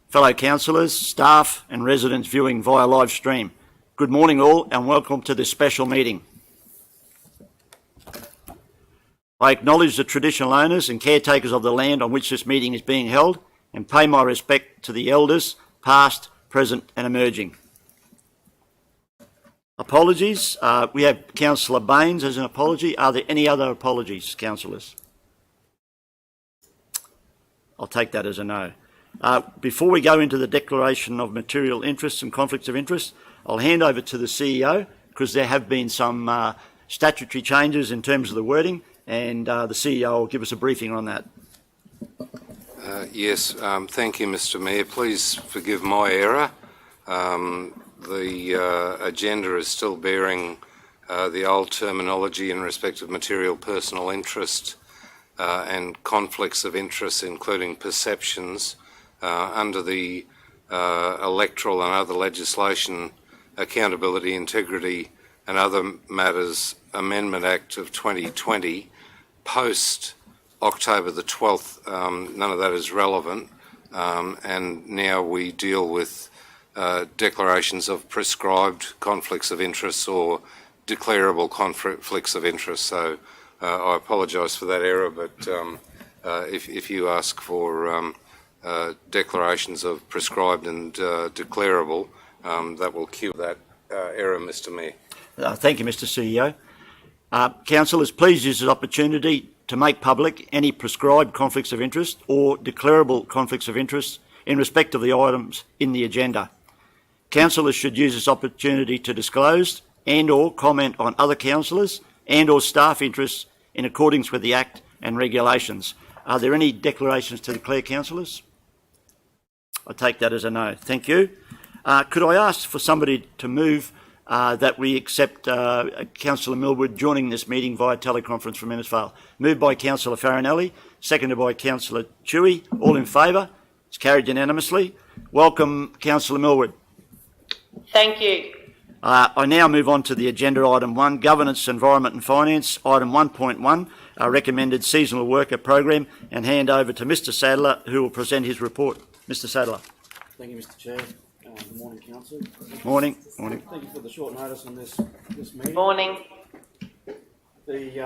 fellow councillors, staff and residents viewing via live stream. Good morning all and welcome to this special meeting. I acknowledge the traditional owners and caretakers of the land on which this meeting is being held and pay my respect to the elders, past, present and emerging. Apologies. We have Councillor Baines as an apology. Are there any other apologies, councillors? I'll take that as a no. Before we go into the declaration of material interests and conflicts of interest, I'll hand over to the CEO because there have been some statutory changes in terms of the wording, and the CEO will give us a briefing on that. Yes, thank you, Mr. Mayor. Please forgive my error. The agenda is still bearing the old terminology in respect of material personal interest and conflicts of interest, including perceptions, under the electoral and other legislation, accountability, integrity and other matters Amendment Act of 2020. Post October the 12th, none of that is relevant, and now we deal with declarations of prescribed conflicts of interest or declarable conflicts of interest. So I apologise for that error, but if you ask for declarations of prescribed and declarable, that will cure that error, Mr. Mayor. Thank you, Mr. CEO. Councillors, please use this opportunity to make public any prescribed conflicts of interest or declarable conflicts of interest in respect of the items in the agenda. Councillors should use this opportunity to disclose and or comment on other councillors and or staff interests in accordance with the Act and regulations. Are there any declarations to declare, councillors? I take that as a no. Thank you. Could I ask for somebody to move that we accept Councillor Millwood joining this meeting via teleconference from Innisfail? Moved by Councillor Farinelli, seconded by Councillor Chewy. All in favour? It's carried unanimously. Welcome, Councillor Millwood. Thank you. I now move on to the agenda item 1, Governance, Environment and Finance, item 1.1, recommended seasonal worker program, and hand over to Mr. Sadler, who will present his report. Mr. Sadler. Thank you, Mr. Chair. Good morning, Council. Morning. Morning. Thank you for the short notice on this meeting. Morning. Today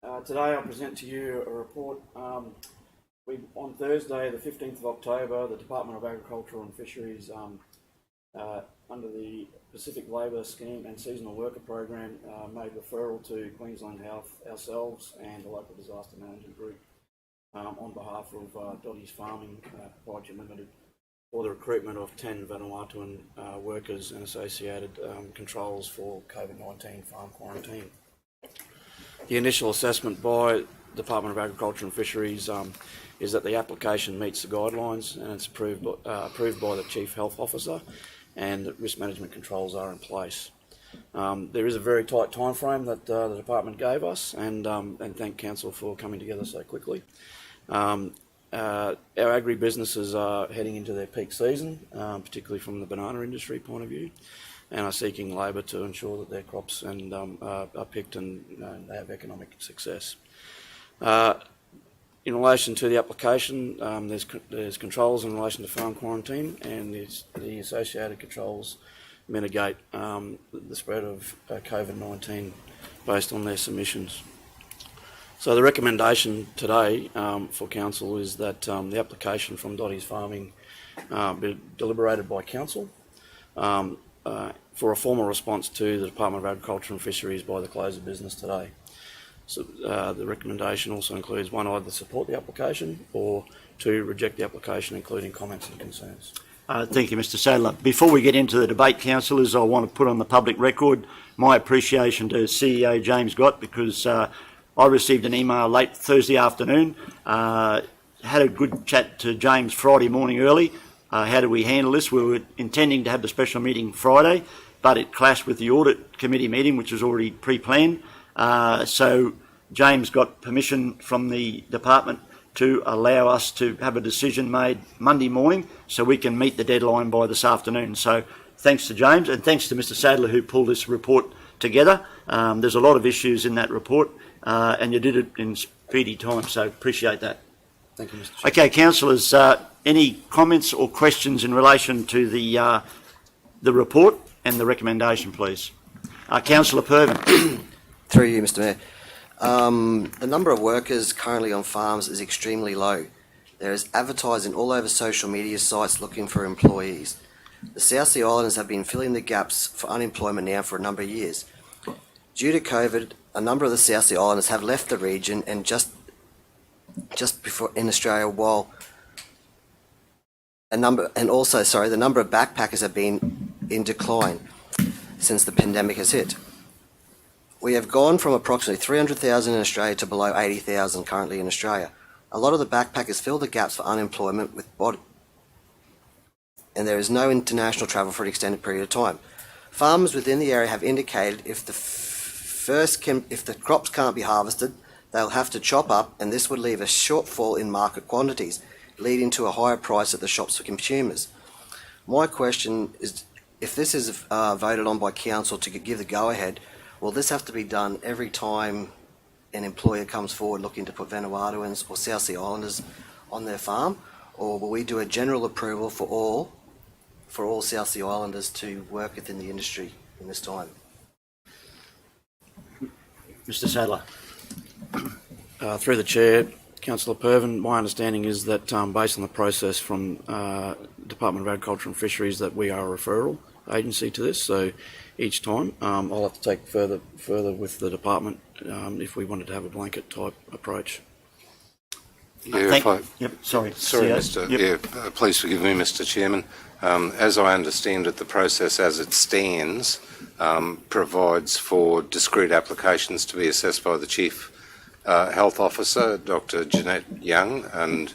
I'll present to you a report. On Thursday, the 15th of October, the Department of Agriculture and Fisheries, under the Pacific Labour Scheme and Seasonal Worker Program, made referral to Queensland Health, ourselves and the local disaster management group on behalf of Dotty's Farming Proprietary Limited for the recruitment of 10 Vanuatuan workers and associated controls for COVID-19 farm quarantine. The initial assessment by Department of Agriculture and Fisheries is that the application meets the guidelines and it's approved by the Chief Health Officer, and that risk management controls are in place. There is a very tight time frame that the department gave us, and thank Council for coming together so quickly. Our agri-businesses are heading into their peak season, particularly from the banana industry point of view, and are seeking labour to ensure that their crops are picked and they have economic success. In relation to the application, there's controls in relation to farm quarantine, and the associated controls mitigate the spread of COVID-19 based on their submissions. So the recommendation today for Council is that the application from Dotty's Farming be deliberated by Council for a formal response to the Department of Agriculture and Fisheries by the close of business today. So the recommendation also includes 1, either support the application, or 2, reject the application, including comments and concerns. Thank you, Mr. Sadler. Before we get into the debate, councillors, I want to put on the public record my appreciation to CEO James Gott, because I received an email late Thursday afternoon, had a good chat to James Friday morning early. How do we handle this? We were intending to have the special meeting Friday, but it clashed with the audit committee meeting, which was already pre-planned. So James got permission from the department to allow us to have a decision made Monday morning so we can meet the deadline by this afternoon. So thanks to James, and thanks to Mr. Sadler who pulled this report together. There's a lot of issues in that report, and you did it in speedy time, so appreciate that. Thank you, Mr. Chair. Okay, councillors, Any comments or questions in relation to the report and the recommendation, please? Councillor Purvin. Through you, Mr Mayor. The number of workers currently on farms is extremely low. There is advertising all over social media sites looking for employees. The South Sea Islanders have been filling the gaps for unemployment now for a number of years. Due to COVID, a number of the South Sea Islanders have left the region, and just before in Australia, while the number of backpackers have been in decline since the pandemic has hit. We have gone from approximately 300,000 in Australia to below 80,000 currently in Australia. A lot of the backpackers fill the gaps for unemployment and there is no international travel for an extended period of time. Farmers within the area have indicated if the crops can't be harvested, they'll have to chop up, and this would leave a shortfall in market quantities, leading to a higher price at the shops for consumers. My question is, if this is voted on by council to give the go-ahead, will this have to be done every time an employer comes forward looking to put Vanuatuans or South Sea Islanders on their farm, or will we do a general approval for all South Sea Islanders to work within the industry in this time? Mr Sadler. Through the chair, Councillor Purvin, my understanding is that based on the process from Department of Agriculture and Fisheries, that we are a referral agency to this. So each time I'll have to take further with the department if we wanted to have a blanket type approach. Yeah, sorry, Mr. Yep. Please forgive me, Mr. Chairman. As I understand it, the process as it stands provides for discrete applications to be assessed by the Chief Health Officer, Dr. Jeanette Young, and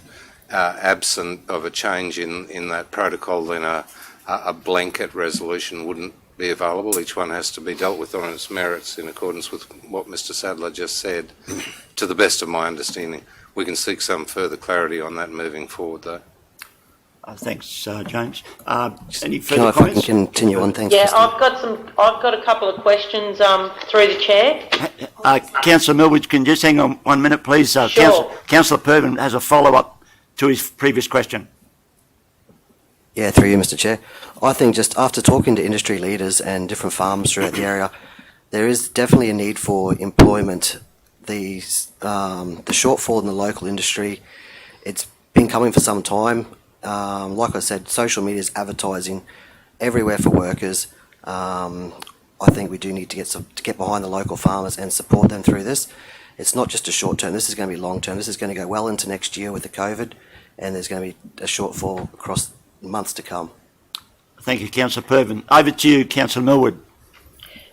absent of a change in that protocol, then a blanket resolution wouldn't be available. Each one has to be dealt with on its merits in accordance with what Mr. Sadler just said, to the best of my understanding. We can seek some further clarity on that moving forward, though. Thanks, James. Any further comments? If I can continue on, thanks. Yeah, Mr. I've got a couple of questions through the chair. Councillor Millward, can you just hang on 1 minute, please? Sure. Councillor Purvin has a follow-up to his previous question. Yeah, through you, Mr. Chair. I think just after talking to industry leaders and different farms throughout the area, there is definitely a need for employment. The shortfall in the local industry, it's been coming for some time. Like I said, social media is advertising everywhere for workers. I think we do need to get behind the local farmers and support them through this. It's not just a short term. This is going to be long term. This is going to go well into next year with the COVID, and there's going to be a shortfall across months to come. Thank you, Councillor Purvin. Over to you, Councillor Millward.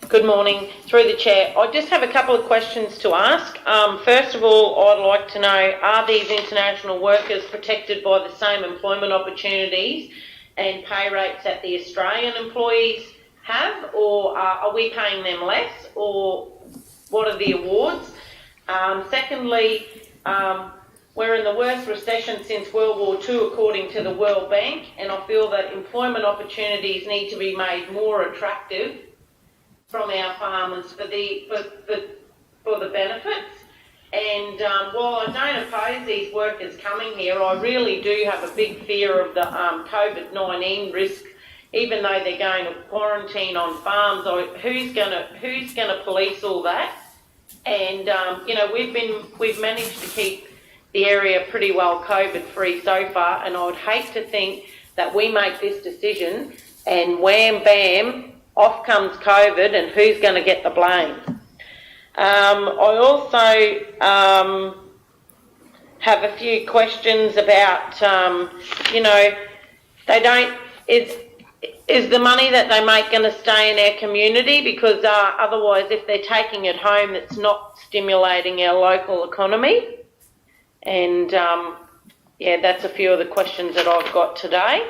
Good morning. Through the chair, I just have a couple of questions to ask. First of all, I'd like to know, are these international workers protected by the same employment opportunities and pay rates that the Australian employees have, or are we paying them less, or what are the awards? Secondly, we're in the worst recession since World War II, according to the World Bank, and I feel that employment opportunities need to be made more attractive from our farmers for the benefits. And while I don't oppose these workers coming here, I really do have a big fear of the COVID-19 risk. Even though they're going to quarantine on farms, who's going to police all that? And you know, we've managed to keep the area pretty well COVID-free so far, and I would hate to think that we make this decision and wham bam, off comes COVID, and who's going to get the blame? I also have a few questions about, you know, is the money that they make going to stay in our community? Because otherwise, if they're taking it home, it's not stimulating our local economy. And yeah, that's a few of the questions that I've got today.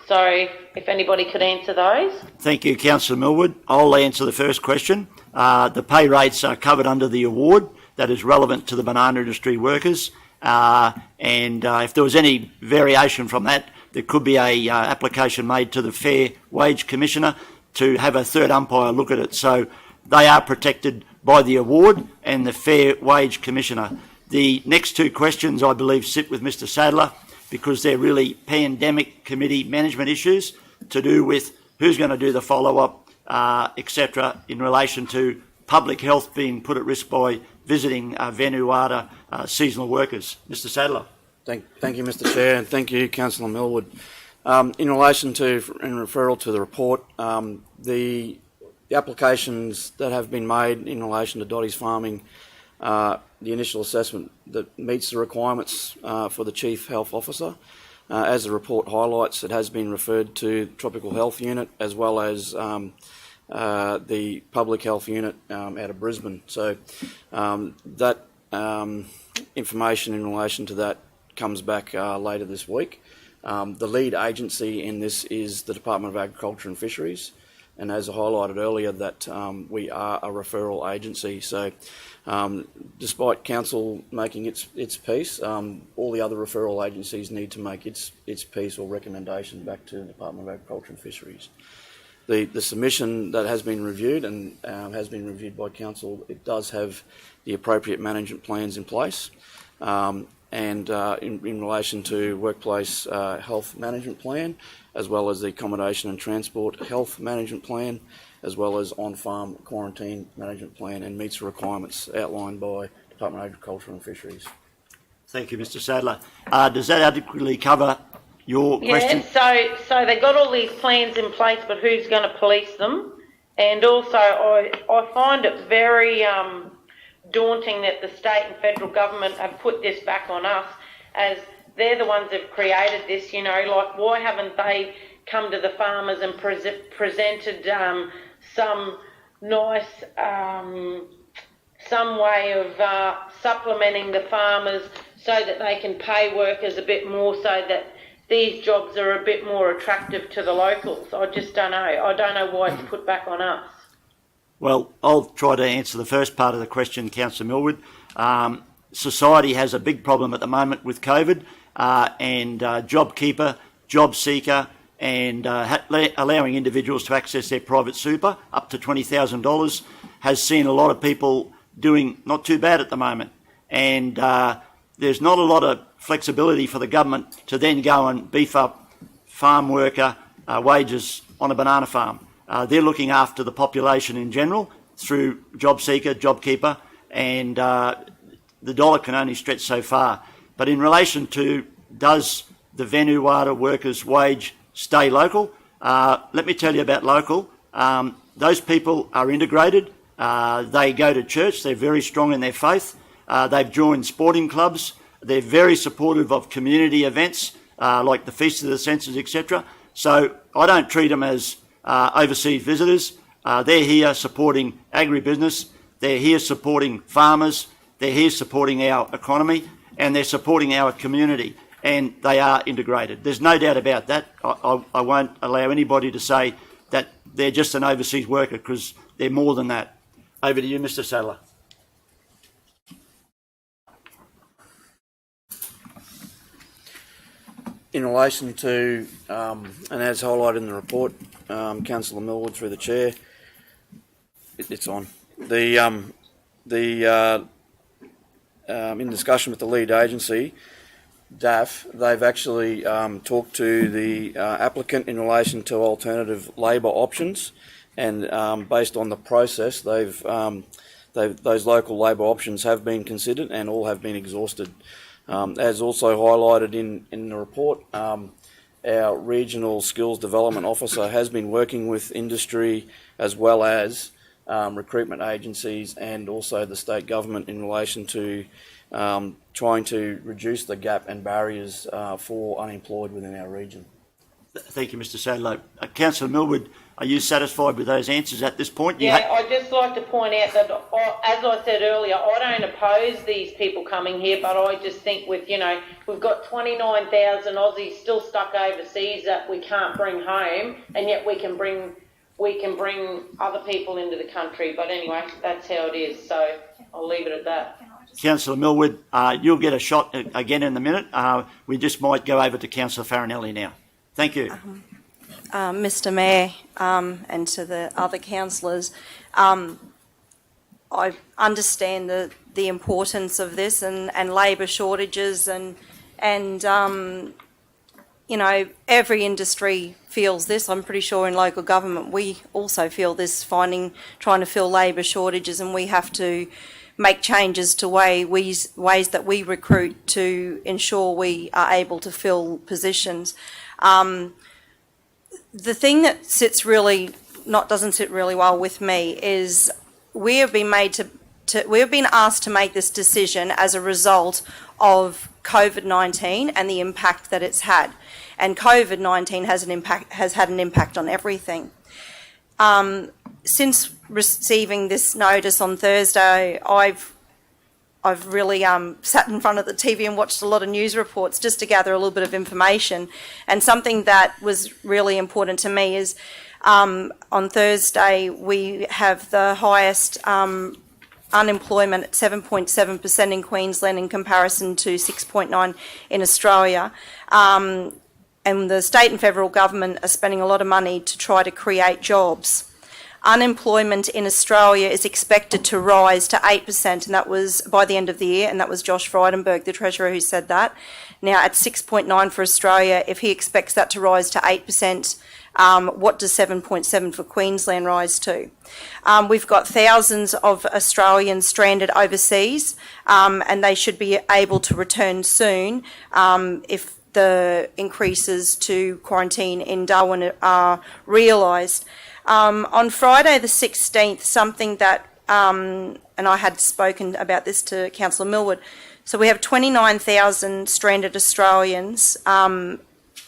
So if anybody could answer those. Thank you, Councillor Millward. I'll answer the first question. The pay rates are covered under the award that is relevant to the banana industry workers. And if there was any variation from that, there could be a application made to the Fair Wage Commissioner to have a third umpire look at it. So they are protected by the award and the Fair Wage Commissioner. The next two questions, I believe, sit with Mr Sadler, because they're really pandemic committee management issues to do with who's going to do the follow-up, etc., in relation to public health being put at risk by visiting Vanuatu seasonal workers. Mr Sadler. Thank you, Mr Chair, and thank you, Councillor Millwood. In relation to, in referral to the report, the applications that have been made in relation to Dottie's farming, the initial assessment that meets the requirements for the Chief Health Officer. As the report highlights, it has been referred to the Tropical Health Unit as well as the Public Health Unit out of Brisbane. So that information in relation to that comes back later this week. The lead agency in this is the Department of Agriculture and Fisheries, and as I highlighted earlier, that we are a referral agency. So despite council making its piece, all the other referral agencies need to make its piece or recommendation back to the Department of Agriculture and Fisheries. The submission that has been reviewed and has been reviewed by council, it does have the appropriate management plans in place. And in relation to workplace health management plan, as well as the accommodation and transport health management plan, as well as on-farm quarantine management plan, and meets the requirements outlined by Department of Agriculture and Fisheries. Thank you, Mr Sadler. Does that adequately cover your question? Yeah, so they got all these plans in place, but who's going to police them? And also, I find it very daunting that the state and federal government have put this back on us, as they're the ones that have created this, you know, like why haven't they come to the farmers and presented some nice, some way of supplementing the farmers so that they can pay workers a bit more, so that these jobs are a bit more attractive to the locals? I just don't know. I don't know why it's put back on us. Well, I'll try to answer the first part of the question, Councillor Millwood. Society has a big problem at the moment with COVID, and JobKeeper, JobSeeker, and allowing individuals to access their private super up to $20,000 has seen a lot of people doing not too bad at the moment. And there's not a lot of flexibility for the government to then go and beef up farm worker wages on a banana farm. They're looking after the population in general through JobSeeker, JobKeeper, and the dollar can only stretch so far. But in relation to does the Vanuatu workers' wage stay local, let me tell you about local. Those people are integrated. They go to church. They're very strong in their faith. They've joined sporting clubs. They're very supportive of community events like the Feast of the Senses, etc. So I don't treat them as overseas visitors. They're here supporting agribusiness. They're here supporting farmers. They're here supporting our economy, and they're supporting our community, and they are integrated. There's no doubt about that. I won't allow anybody to say that they're just an overseas worker, because they're more than that. Over to you, Mr Sadler. In relation to, and as highlighted in the report, Councillor Millwood through the chair, it's on. In discussion with the lead agency, DAF, they've actually talked to the applicant in relation to alternative labour options, and based on the process, those local labour options have been considered and all have been exhausted. As also highlighted in the report, our regional skills development officer has been working with industry as well as recruitment agencies and also the state government in relation to trying to reduce the gap and barriers for unemployed within our region. Thank you, Mr Sadler. Councillor Millwood, are you satisfied with those answers at this point? Yeah, I'd just like to point out that, as I said earlier, I don't oppose these people coming here, but I just think with, you know, we've got 29,000 Aussies still stuck overseas that we can't bring home, and yet we can bring other people into the country. But anyway, that's how it is, so I'll leave it at that. Councillor Millwood, you'll get a shot again in a minute. We just might go over to Councillor Farinelli now. Thank you. Mr Mayor, and to the other councillors, I understand the importance of this and labour shortages and And, you know, every industry feels this. I'm pretty sure in local government we also feel this, trying to fill labour shortages, and we have to make changes to ways that we recruit to ensure we are able to fill positions. The thing that doesn't sit really well with me is we have been asked to make this decision as a result of COVID-19 and the impact that it's had. And COVID-19 has had an impact on everything. Since receiving this notice on Thursday, I've really sat in front of the TV and watched a lot of news reports just to gather a little bit of information. And something that was really important to me is on Thursday we have the highest unemployment at 7.7% in Queensland in comparison to 6.9% in Australia. And the state and federal government are spending a lot of money to try to create jobs. Unemployment in Australia is expected to rise to 8%, and that was by the end of the year, and that was Josh Frydenberg, the Treasurer, who said that. Now, at 6.9% for Australia, if he expects that to rise to 8%, what does 7.7% for Queensland rise to? We've got thousands of Australians stranded overseas, and they should be able to return soon if the increases to quarantine in Darwin are realised. On Friday the 16th, something that, and I had spoken about this to Councillor Millwood, so we have 29,000 stranded Australians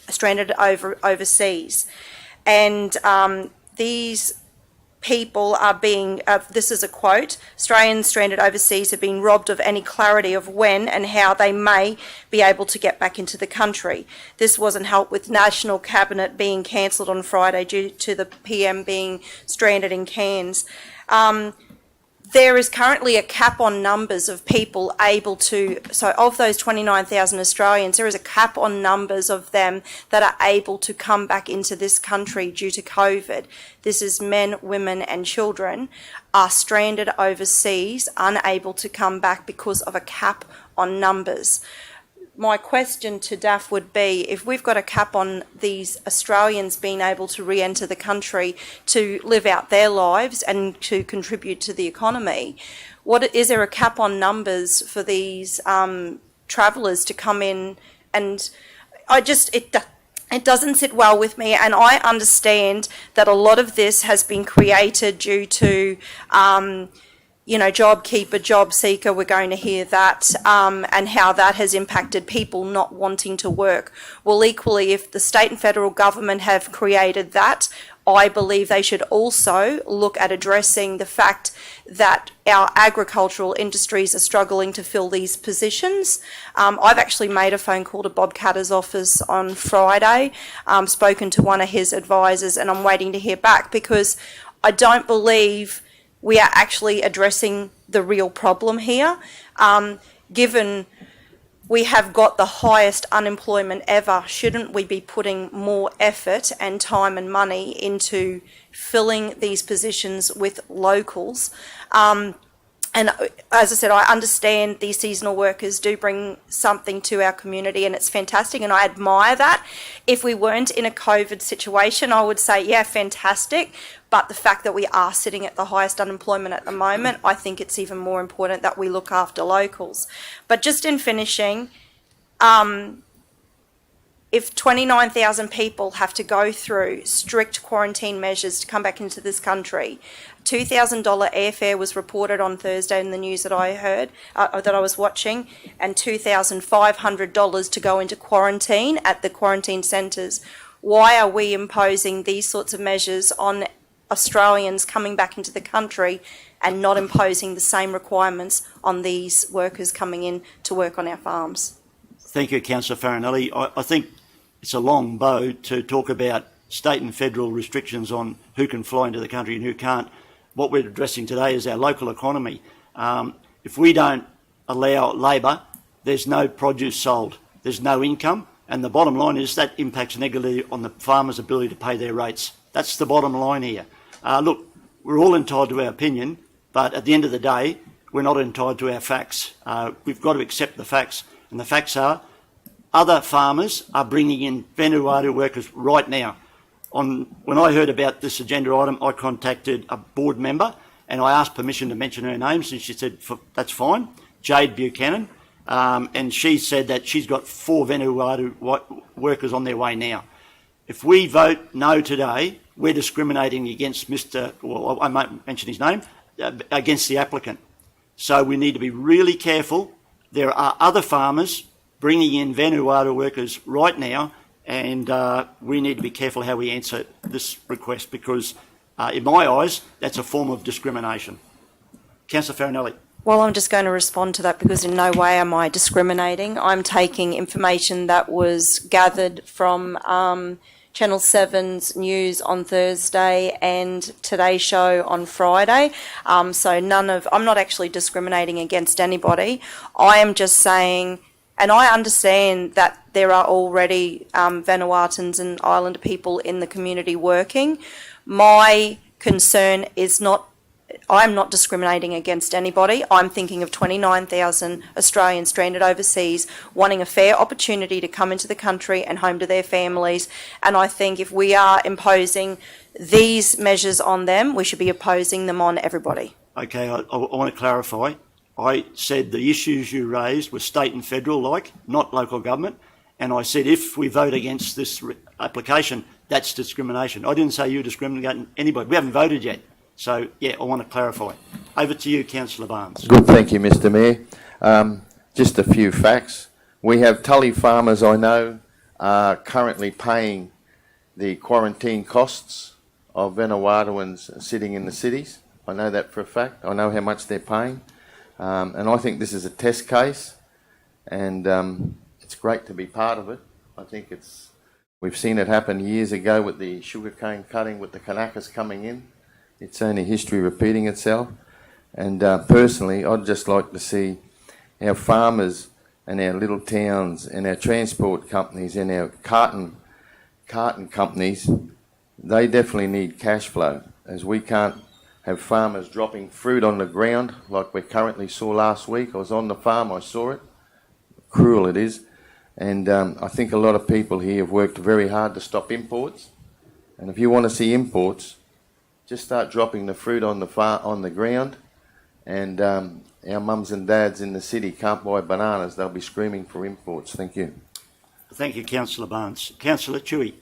stranded overseas. And these people are being, this is a quote, Australians stranded overseas have been robbed of any clarity of when and how they may be able to get back into the country. This wasn't helped with National Cabinet being cancelled on Friday due to the PM being stranded in Cairns. There is currently a cap on numbers of people able to, so of those 29,000 Australians, there is a cap on numbers of them that are able to come back into this country due to COVID. This is men, women and children are stranded overseas, unable to come back because of a cap on numbers. My question to DAF would be, if we've got a cap on these Australians being able to re-enter the country to live out their lives and to contribute to the economy, is there a cap on numbers for these travellers to come in? And it doesn't sit well with me, and I understand that a lot of this has been created due to job keeper, job seeker, we're going to hear that, and how that has impacted people not wanting to work. Well, equally, if the state and federal government have created that, I believe they should also look at addressing the fact that our agricultural industries are struggling to fill these positions. I've actually made a phone call to Bob Catter's office on Friday, spoken to one of his advisors, and I'm waiting to hear back because I don't believe we are actually addressing the real problem here. Given we have got the highest unemployment ever, shouldn't we be putting more effort and time and money into filling these positions with locals? And as I said, I understand these seasonal workers do bring something to our community, and it's fantastic, and I admire that. If we weren't in a COVID situation, I would say, yeah, fantastic. But the fact that we are sitting at the highest unemployment at the moment, I think it's even more important that we look after locals. But just in finishing, if 29,000 people have to go through strict quarantine measures to come back into this country, $2,000 airfare was reported on Thursday in the news that I heard, that I was watching, and $2,500 to go into quarantine at the quarantine centres. Why are we imposing these sorts of measures on Australians coming back into the country and not imposing the same requirements on these workers coming in to work on our farms? Thank you, Councillor Farinelli. I think it's a long bow to talk about state and federal restrictions on who can fly into the country and who can't. What we're addressing today is our local economy. If we don't allow labour, there's no produce sold, there's no income, and the bottom line is that impacts negatively on the farmers' ability to pay their rates. That's the bottom line here. Look, we're all entitled to our opinion, but at the end of the day, we're not entitled to our facts. We've got to accept the facts, and the facts are other farmers are bringing in Vanuatu workers right now. When I heard about this agenda item, I contacted a board member and I asked permission to mention her names, and she said, that's fine, Jade Buchanan, and she said that she's got 4 Vanuatu workers on their way now. If we vote no today, we're discriminating against well, I won't mention his name, against the applicant. So we need to be really careful. There are other farmers bringing in Vanuatu workers right now, and we need to be careful how we answer this request because, in my eyes, that's a form of discrimination. Councillor Farinelli. Well, I'm just going to respond to that because in no way am I discriminating. I'm taking information that was gathered from Channel 7's news on Thursday and Today's Show on Friday. So I'm not actually discriminating against anybody. I am just saying, and I understand that there are already Vanuatuans and Islander people in the community working. My concern is I'm not discriminating against anybody. I'm thinking of 29,000 Australians stranded overseas wanting a fair opportunity to come into the country and home to their families. And I think if we are imposing these measures on them, we should be imposing them on everybody. Okay, I want to clarify. I said the issues you raised were state and federal not local government. And I said if we vote against this application, that's discrimination. I didn't say you're discriminating anybody. We haven't voted yet. So, yeah, I want to clarify. Over to you, Councillor Barnes. Good, thank you, Mr Mayor. Just a few facts. We have Tully farmers I know are currently paying the quarantine costs of Vanuatuans sitting in the cities. I know that for a fact. I know how much they're paying. And I think this is a test case, and it's great to be part of it. I think we've seen it happen years ago with the sugarcane cutting, with the Kanakas coming in. It's only history repeating itself. And personally, I'd just like to see our farmers and our little towns and our transport companies and our carton companies, they definitely need cash flow, as we can't have farmers dropping fruit on the ground like we currently saw last week. I was on the farm, I saw it. Cruel it is. And I think a lot of people here have worked very hard to stop imports. And if you want to see imports, just start dropping the fruit on the ground, and our mums and dads in the city can't buy bananas. They'll be screaming for imports. Thank you. Thank you, Councillor Barnes. Councillor Chewy.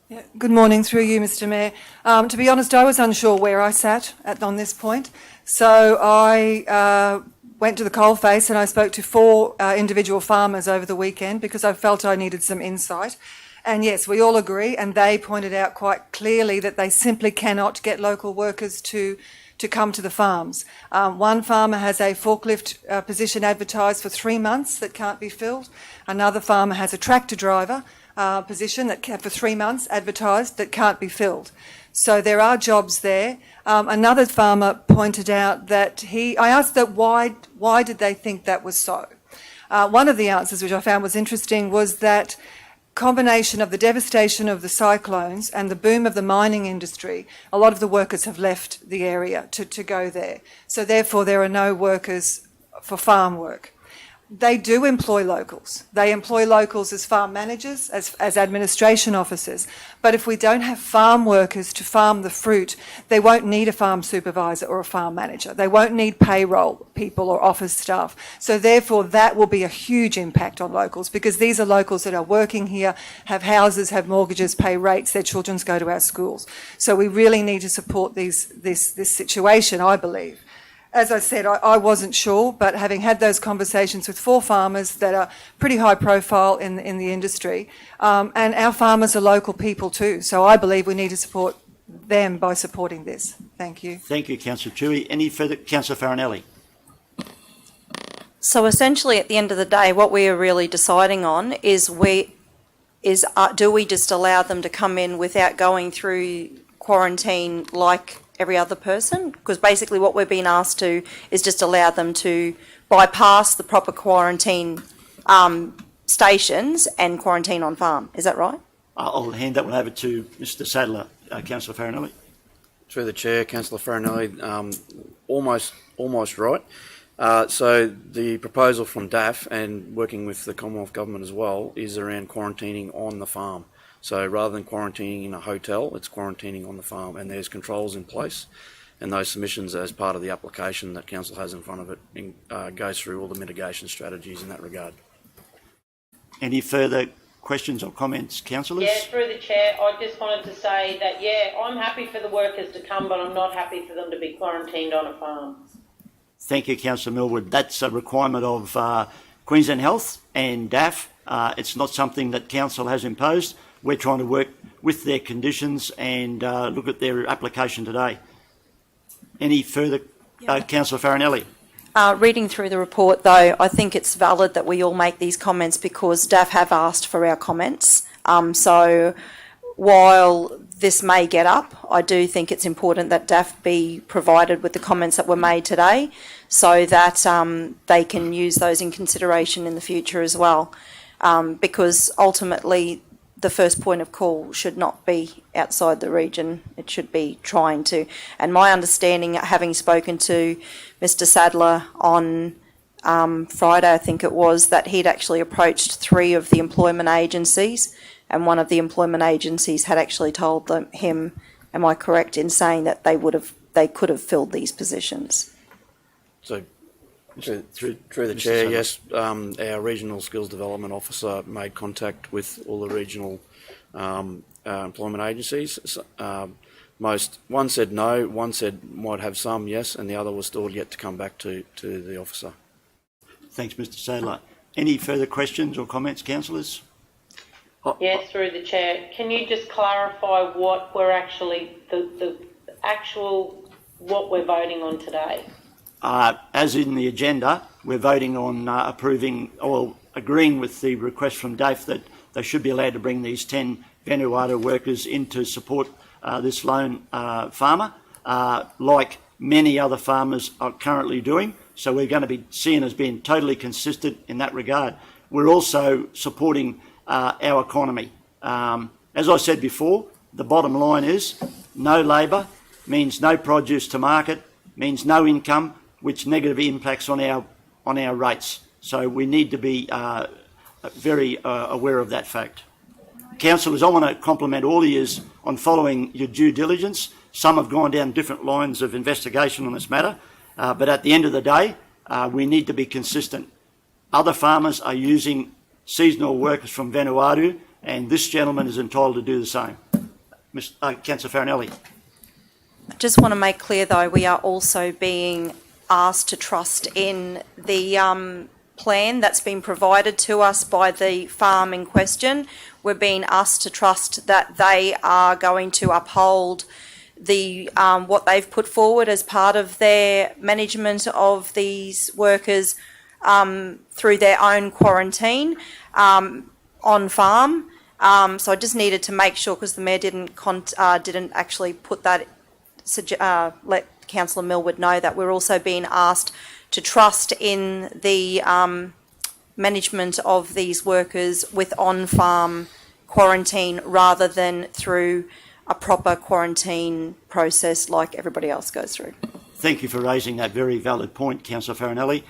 Yeah, good morning through you, Mr Mayor. To be honest, I was unsure where I sat on this point. So I went to the coalface and I spoke to 4 individual farmers over the weekend because I felt I needed some insight. And yes, we all agree, and they pointed out quite clearly that they simply cannot get local workers to come to the farms. One farmer has a forklift position advertised for 3 months that can't be filled. Another farmer has a tractor driver position that for 3 months advertised that can't be filled. So there are jobs there. Another farmer pointed out that I asked that why did they think that was so? One of the answers, which I found was interesting, was that combination of the devastation of the cyclones and the boom of the mining industry, a lot of the workers have left the area to go there. So therefore there are no workers for farm work. They do employ locals. They employ locals as farm managers, as administration officers. But if we don't have farm workers to farm the fruit, they won't need a farm supervisor or a farm manager. They won't need payroll people or office staff. So therefore that will be a huge impact on locals, because these are locals that are working here, have houses, have mortgages, pay rates, their children go to our schools. So we really need to support this situation, I believe. As I said, I wasn't sure, but having had those conversations with 4 farmers that are pretty high profile in the industry, and our farmers are local people too, so I believe we need to support them by supporting this. Thank you. Thank you, Councillor Chewy. Any further? Councillor Farinelli. So essentially at the end of the day, what we are really deciding on is do we just allow them to come in without going through quarantine like every other person? Because basically what we're being asked to is just allow them to bypass the proper quarantine stations and quarantine on farm. Is that right? I'll hand that one over to Mr Sadler. Councillor Farinelli. Through the chair, Councillor Farinelli, almost right. So the proposal from DAF and working with the Commonwealth Government as well is around quarantining on the farm. So rather than quarantining in a hotel, it's quarantining on the farm, and there's controls in place. And those submissions, as part of the application that Council has in front of it, goes through all the mitigation strategies in that regard. Any further questions or comments, councillors? Yeah, through the chair, I just wanted to say that, yeah, I'm happy for the workers to come, but I'm not happy for them to be quarantined on a farm. Thank you, Councillor Millwood. That's a requirement of Queensland Health and DAF. It's not something that Council has imposed. We're trying to work with their conditions and look at their application today. Any further, Councillor Farinelli? Reading through the report, though, I think it's valid that we all make these comments because DAF have asked for our comments. So while this may get up, I do think it's important that DAF be provided with the comments that were made today so that they can use those in consideration in the future as well. Because ultimately, the first point of call should not be outside the region. It should be trying to. And my understanding, having spoken to Mr. Sadler on Friday, I think it was, that he'd actually approached 3 of the employment agencies, and one of the employment agencies had actually told him, am I correct in saying that they could have filled these positions? So through the chair, yes, our regional skills development officer made contact with all the regional employment agencies. One said no, one said might have some yes, and the other was still yet to come back to the officer. Thanks, Mr. Sadler. Any further questions or comments, councillors? Yes, through the chair. Can you just clarify what we're actually, the actual, what we're voting on today? As in the agenda, we're voting on approving or agreeing with the request from DAF that they should be allowed to bring these 10 Vanuatu workers in to support this lone farmer, like many other farmers are currently doing. So we're going to be seen as being totally consistent in that regard. We're also supporting our economy. As I said before, the bottom line is no labour means no produce to market, means no income, which negatively impacts on our rates. So we need to be very aware of that fact. Councillors, I want to compliment all of you on following your due diligence. Some have gone down different lines of investigation on this matter, but at the end of the day, we need to be consistent. Other farmers are using seasonal workers from Vanuatu, and this gentleman is entitled to do the same. Councillor Farinelli. I just want to make clear, though, we are also being asked to trust in the plan that's been provided to us by the farm in question. We're being asked to trust that they are going to uphold the what they've put forward as part of their management of these workers through their own quarantine on farm. So I just needed to make sure, because the Mayor didn't actually put that, let Councillor Millwood know that we're also being asked to trust in the management of these workers with on-farm quarantine rather than through a proper quarantine process like everybody else goes through. Thank you for raising that very valid point, Councillor Farinelli.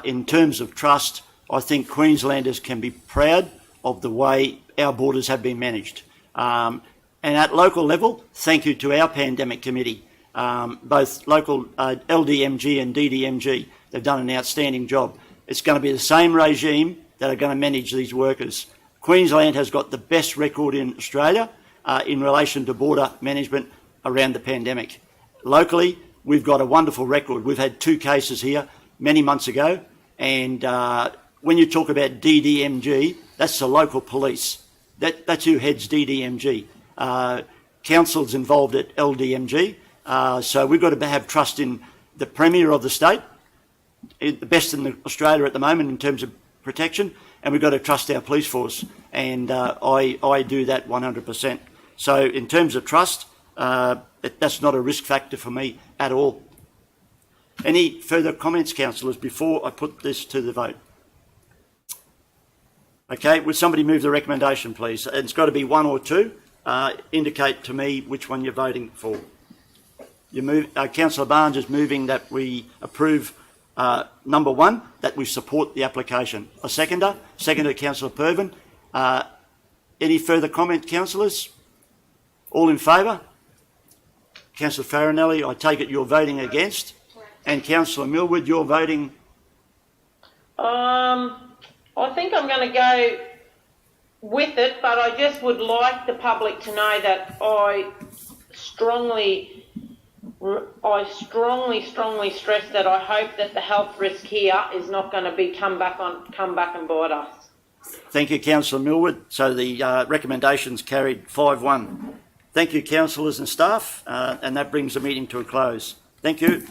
In terms of trust, I think Queenslanders can be proud of the way our borders have been managed. And at local level, thank you to our pandemic committee, both local LDMG and DDMG. They've done an outstanding job. It's going to be the same regime that are going to manage these workers. Queensland has got the best record in Australia in relation to border management around the pandemic. Locally, we've got a wonderful record. We've had 2 cases here many months ago, and when you talk about DDMG, that's the local police. That's who heads DDMG. Council's involved at LDMG, so we've got to have trust in the Premier of the state, the best in Australia at the moment in terms of protection, and we've got to trust our police force, and I do that 100%. So in terms of trust, that's not a risk factor for me at all. Any further comments, councillors, before I put this to the vote? Okay, would somebody move the recommendation, please? It's got to be 1 or 2. Indicate to me which one you're voting for. Councillor Barnes is moving that we approve number one, that we support the application. A seconder, Councillor Pervin. Any further comment, councillors? All in favour? Councillor Farinelli, I take it you're voting against. And Councillor Millwood, you're voting? I think I'm going to go with it, but I just would like the public to know that I strongly stress that I hope that the health risk here is not going to be come back and bite us. Thank you, Councillor Millwood. So the recommendations carried 5-1. Thank you, councillors and staff, and that brings the meeting to a close. Thank you.